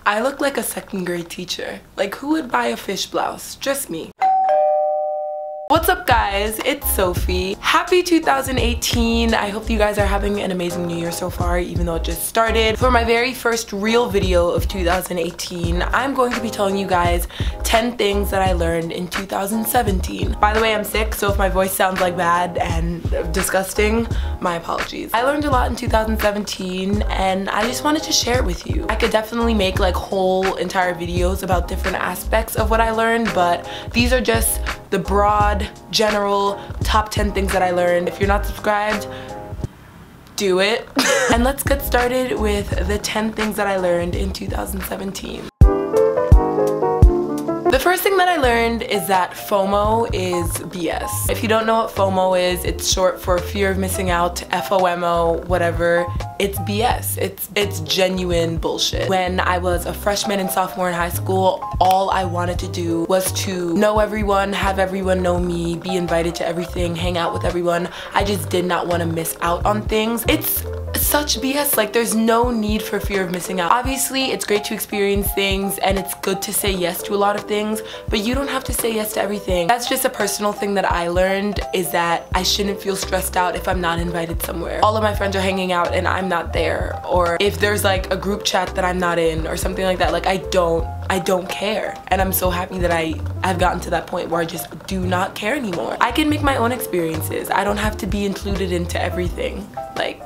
I look like a second grade teacher. Like, who would buy a fish blouse? Just me. What's up guys, it's Sophie. Happy 2018. I hope you guys are having an amazing new year so far, even though it just started. For my very first real video of 2018, I'm going to be telling you guys 10 things that I learned in 2017. By the way, I'm sick, so if my voice sounds like bad and disgusting, my apologies. I learned a lot in 2017 and I just wanted to share it with you. I could definitely make like whole entire videos about different aspects of what I learned, but these are just the broad, general, top 10 things that I learned. If you're not subscribed, do it. And let's get started with the 10 things that I learned in 2017. The first thing that I learned is that FOMO is BS. If you don't know what FOMO is, it's short for fear of missing out, FOMO, whatever. It's BS. It's genuine bullshit. When I was a freshman and sophomore in high school, all I wanted to do was to know everyone, have everyone know me, be invited to everything, hang out with everyone. I just did not want to miss out on things. It's such BS. Like, there's no need for fear of missing out. Obviously, it's great to experience things and it's good to say yes to a lot of things, but you don't have to say yes to everything. That's just a personal thing that I learned, is that I shouldn't feel stressed out if I'm not invited somewhere. All of my friends are hanging out and I'm not there, or if there's like a group chat that I'm not in or something like that. Like, I don't care, and I'm so happy that I've gotten to that point where I just do not care anymore. I can make my own experiences. I don't have to be included into everything. Like,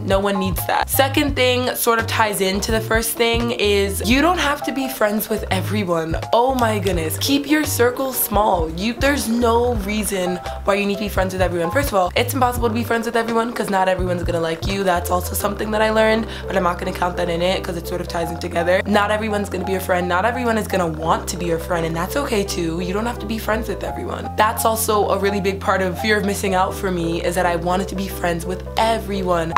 no one needs that. Second thing sort of ties into the first thing is you don't have to be friends with everyone. Oh my goodness, keep your circle small. There's no reason why you need to be friends with everyone. First of all, it's impossible to be friends with everyone because not everyone's gonna like you. That's also something that I learned, but I'm not gonna count that in it because it sort of ties in together. Not everyone's gonna be your friend. Not everyone is gonna want to be your friend, and that's okay too. You don't have to be friends with everyone. That's also a really big part of fear of missing out for me, is that I wanted to be friends with everyone.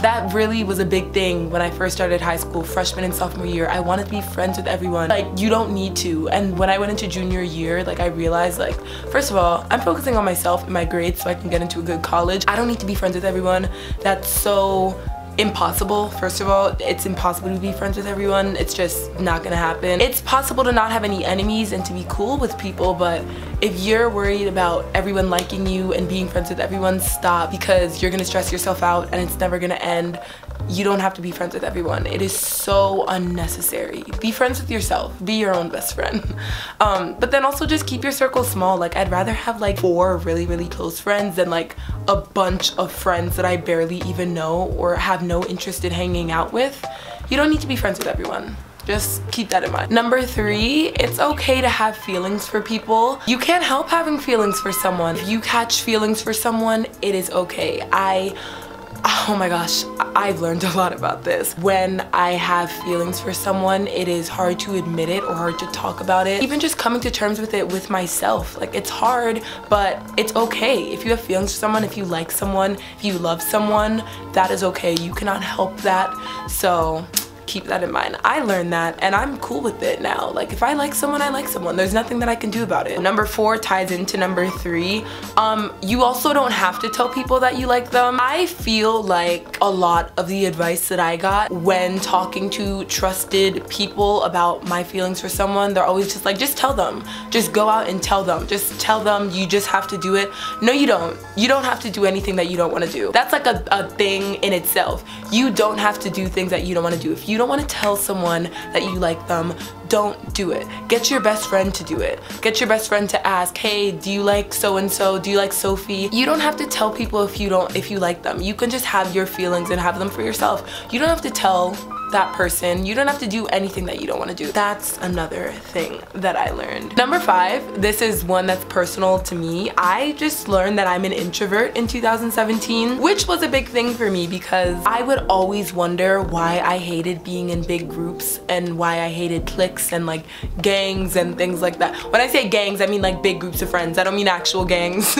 That really was a big thing when I first started high school, freshman and sophomore year. I wanted to be friends with everyone. Like, you don't need to. And when I went into junior year, like, I realized, like, first of all, I'm focusing on myself and my grades so I can get into a good college. I don't need to be friends with everyone. That's so impossible. First of all, it's impossible to be friends with everyone. It's just not gonna happen. It's possible to not have any enemies and to be cool with people, but if you're worried about everyone liking you and being friends with everyone, stop, because you're gonna stress yourself out and it's never gonna end. You don't have to be friends with everyone. It is so unnecessary. Be friends with yourself. Be your own best friend. But then also just keep your circle small. Like, I'd rather have like 4 really, really close friends than like a bunch of friends that I barely even know or have no interest in hanging out with. You don't need to be friends with everyone. Just keep that in mind. Number 3, it's okay to have feelings for people. You can't help having feelings for someone. If you catch feelings for someone, it is okay. Oh my gosh, I've learned a lot about this. When I have feelings for someone, it is hard to admit it or hard to talk about it. Even just coming to terms with it with myself. Like, it's hard, but it's okay. If you have feelings for someone, if you like someone, if you love someone, that is okay. You cannot help that, so keep that in mind. I learned that and I'm cool with it now. Like, if I like someone, I like someone. There's nothing that I can do about it. Number 4 ties into number 3. You also don't have to tell people that you like them. I feel like a lot of the advice that I got when talking to trusted people about my feelings for someone, they're always just like, just tell them. Just go out and tell them. Just tell them. You just have to do it. No, you don't. You don't have to do anything that you don't want to do. That's like a thing in itself. You don't have to do things that you don't want to do. If you don't want to tell someone that you like them, don't do it. Get your best friend to do it. Get your best friend to ask, hey, do you like so-and-so? Do you like Sophie? You don't have to tell people if you like them. You can just have your feelings and have them for yourself. You don't have to tell that person. You don't have to do anything that you don't want to do. That's another thing that I learned. Number 5, this is one that's personal to me. I just learned that I'm an introvert in 2017, which was a big thing for me because I would always wonder why I hated being in big groups and why I hated cliques and like gangs and things like that. When I say gangs, I mean like big groups of friends. I don't mean actual gangs.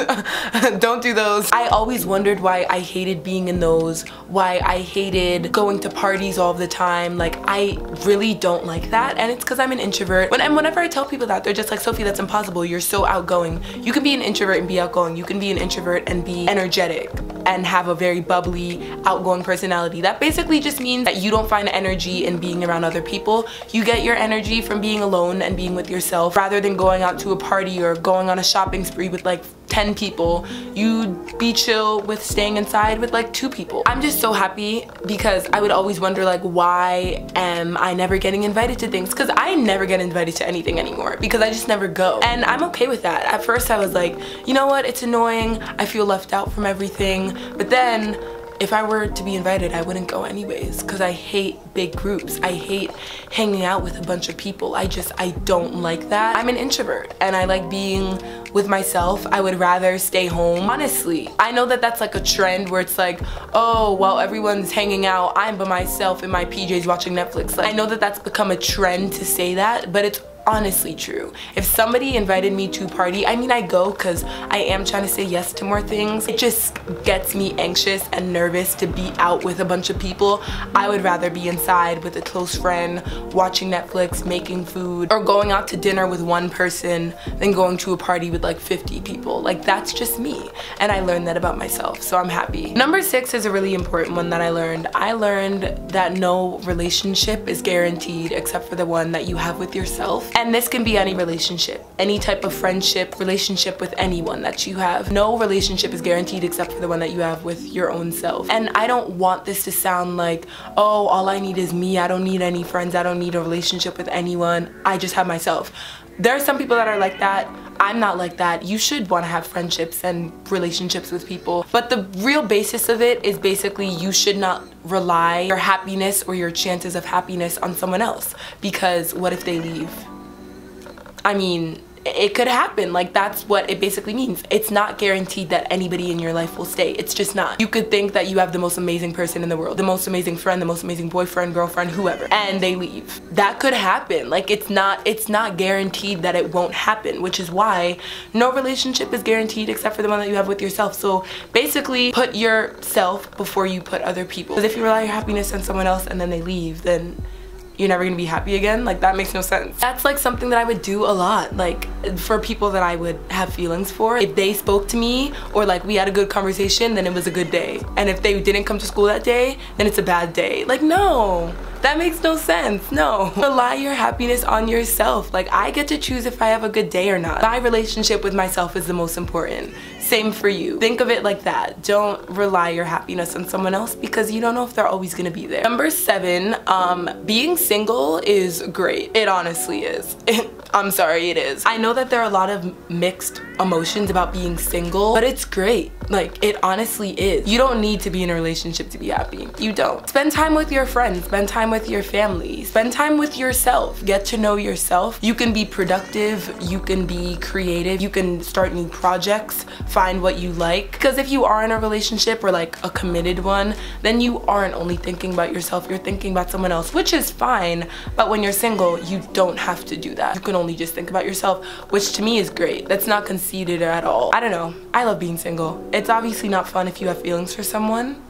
Don't do those. I always wondered why I hated being in those, why I hated going to parties all the time. Like, I really don't like that, and it's because I'm an introvert. Whenever I tell people that, they're just like, Sophie, that's impossible. You're so outgoing. You can be an introvert and be outgoing. You can be an introvert and be energetic. and have a very bubbly, outgoing personality. That basically just means that you don't find energy in being around other people. You get your energy from being alone and being with yourself, rather than going out to a party or going on a shopping spree with like 10 people. You'd be chill with staying inside with like 2 people. I'm just so happy, because I would always wonder like, why am I never getting invited to things? Because I never get invited to anything anymore, because I just never go, and I'm okay with that. At first I was like, you know what, it's annoying, I feel left out from everything, but then if I were to be invited, I wouldn't go anyways, because I hate big groups. I hate hanging out with a bunch of people. I don't like that. I'm an introvert and I like being with myself. I would rather stay home. Honestly, I know that that's like a trend where it's like, oh, while everyone's hanging out, I'm by myself in my PJs watching Netflix. Like, I know that that's become a trend to say that, but it's honestly true. If somebody invited me to a party, I mean, I go because I am trying to say yes to more things. It just gets me anxious and nervous to be out with a bunch of people. I would rather be inside with a close friend, watching Netflix, making food, or going out to dinner with one person than going to a party with like 50 people. Like, that's just me, and I learned that about myself, so I'm happy. Number 6 is a really important one that I learned. I learned that no relationship is guaranteed except for the one that you have with yourself. And this can be any relationship, any type of friendship, relationship with anyone that you have. No relationship is guaranteed except for the one that you have with your own self. And I don't want this to sound like, oh, all I need is me. I don't need any friends. I don't need a relationship with anyone. I just have myself. There are some people that are like that. I'm not like that. You should want to have friendships and relationships with people, but the real basis of it is basically you should not rely your happiness or your chances of happiness on someone else, because what if they leave? I mean, it could happen. Like, that's what it basically means. It's not guaranteed that anybody in your life will stay. It's just not. You could think that you have the most amazing person in the world, the most amazing friend, the most amazing boyfriend, girlfriend, whoever, and they leave. That could happen. Like, it's not guaranteed that it won't happen, which is why no relationship is guaranteed except for the one that you have with yourself. So basically, put yourself before you put other people. Because if you rely your happiness on someone else and then they leave, then you're never gonna be happy again. Like, that makes no sense. That's like something that I would do a lot, like for people that I would have feelings for. If they spoke to me or like we had a good conversation, then it was a good day. And if they didn't come to school that day, then it's a bad day. Like, no, that makes no sense. No. Rely your happiness on yourself. Like, I get to choose if I have a good day or not. My relationship with myself is the most important. Same for you. Think of it like that. Don't rely your happiness on someone else, because you don't know if they're always gonna be there. Number 7, being single is great. It honestly is. I'm sorry, it is. I know that there are a lot of mixed emotions about being single, but it's great. Like, it honestly is. You don't need to be in a relationship to be happy. You don't. Spend time with your friends, spend time with your family, spend time with yourself, get to know yourself. You can be productive, you can be creative, you can start new projects, find what you like. Because if you are in a relationship or like a committed one, then you aren't only thinking about yourself, you're thinking about someone else, which is fine. But when you're single, you don't have to do that. You can only just think about yourself, which to me is great. That's not conceited at all. I don't know. I love being single. It's obviously not fun if you have feelings for someone,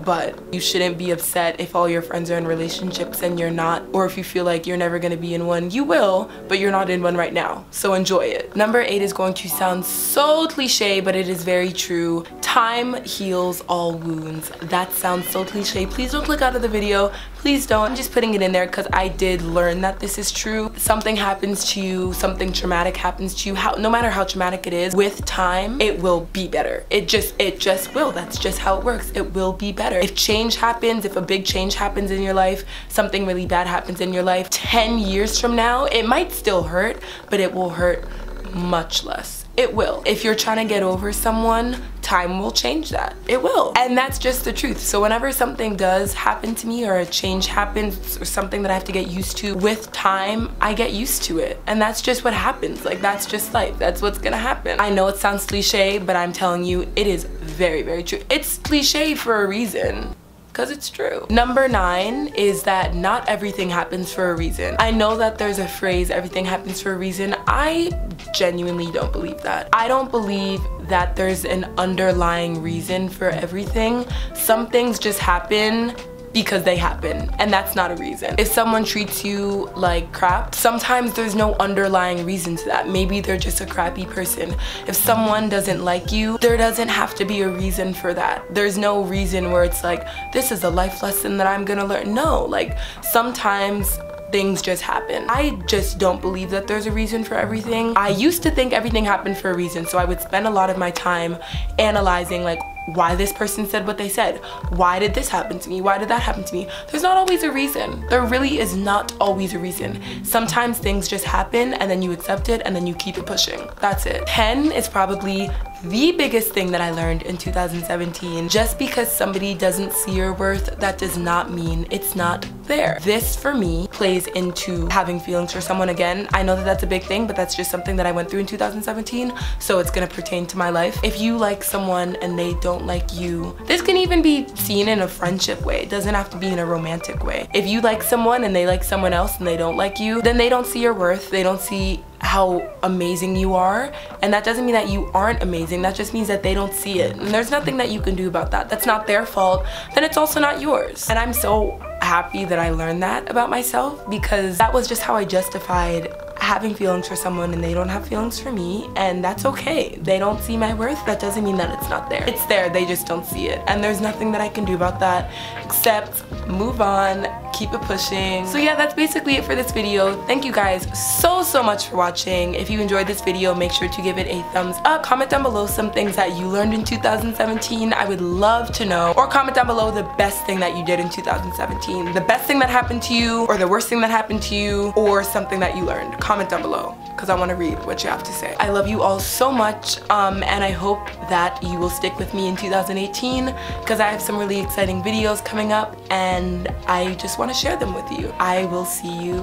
but you shouldn't be upset if all your friends are in relationships and you're not, or if you feel like you're never gonna be in one. You will, but you're not in one right now, so enjoy it. Number 8 is going to sound so cliche, but it is very true. Time heals all wounds. That sounds so cliche. Please don't click out of the video. Please don't. I'm just putting it in there because I did learn that this is true. Something happens to you, something traumatic happens to you, no matter how traumatic it is, with time, it will be better. It just will. That's just how it works. It will be better. If change happens, if a big change happens in your life, something really bad happens in your life, 10 years from now, it might still hurt, but it will hurt much less. It will. If you're trying to get over someone, time will change that. It will. And that's just the truth. So whenever something does happen to me or a change happens or something that I have to get used to, with time, I get used to it. And that's just what happens. Like, that's just life. That's what's gonna happen. I know it sounds cliche, but I'm telling you, it is very, very true. It's cliche for a reason, because it's true. Number 9 is that not everything happens for a reason. I know that there's a phrase, everything happens for a reason. I genuinely don't believe that. I don't believe that there's an underlying reason for everything. Some things just happen because they happen, and that's not a reason. If someone treats you like crap, sometimes there's no underlying reason to that. Maybe they're just a crappy person. If someone doesn't like you, there doesn't have to be a reason for that. There's no reason where it's like, this is a life lesson that I'm gonna learn. No, like sometimes things just happen. I just don't believe that there's a reason for everything. I used to think everything happened for a reason, so I would spend a lot of my time analyzing like why this person said what they said. Why did this happen to me? Why did that happen to me? There's not always a reason. There really is not always a reason. Sometimes things just happen and then you accept it and then you keep it pushing. That's it. 10 is probably the biggest thing that I learned in 2017. Just because somebody doesn't see your worth, that does not mean it's not there. This, for me, plays into having feelings for someone again. I know that that's a big thing, but that's just something that I went through in 2017, so it's gonna pertain to my life. If you like someone and they don't like you, this can even be seen in a friendship way. It doesn't have to be in a romantic way. If you like someone and they like someone else and they don't like you, then they don't see your worth, they don't see how amazing you are, and that doesn't mean that you aren't amazing. That just means that they don't see it, and there's nothing that you can do about that. That's not their fault, then it's also not yours. And I'm so happy that I learned that about myself, because that was just how I justified having feelings for someone and they don't have feelings for me, and that's okay. They don't see my worth, that doesn't mean that it's not there. It's there, they just don't see it, and there's nothing that I can do about that except move on, keep it pushing. So yeah, that's basically it for this video. Thank you guys so much for watching. If you enjoyed this video, make sure to give it a thumbs up. Comment down below some things that you learned in 2017. I would love to know. Or comment down below the best thing that you did in 2017. The best thing that happened to you, or the worst thing that happened to you, or something that you learned. Comment down below, because I want to read what you have to say. I love you all so much, and I hope that you will stick with me in 2018, because I have some really exciting videos coming up, and I just want to share them with you. I will see you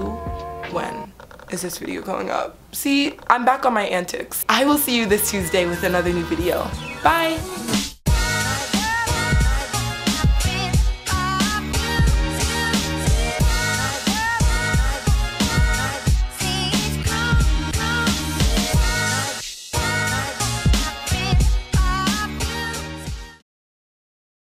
when is this video going up? See, I'm back on my antics. I will see you this Tuesday with another new video. Bye!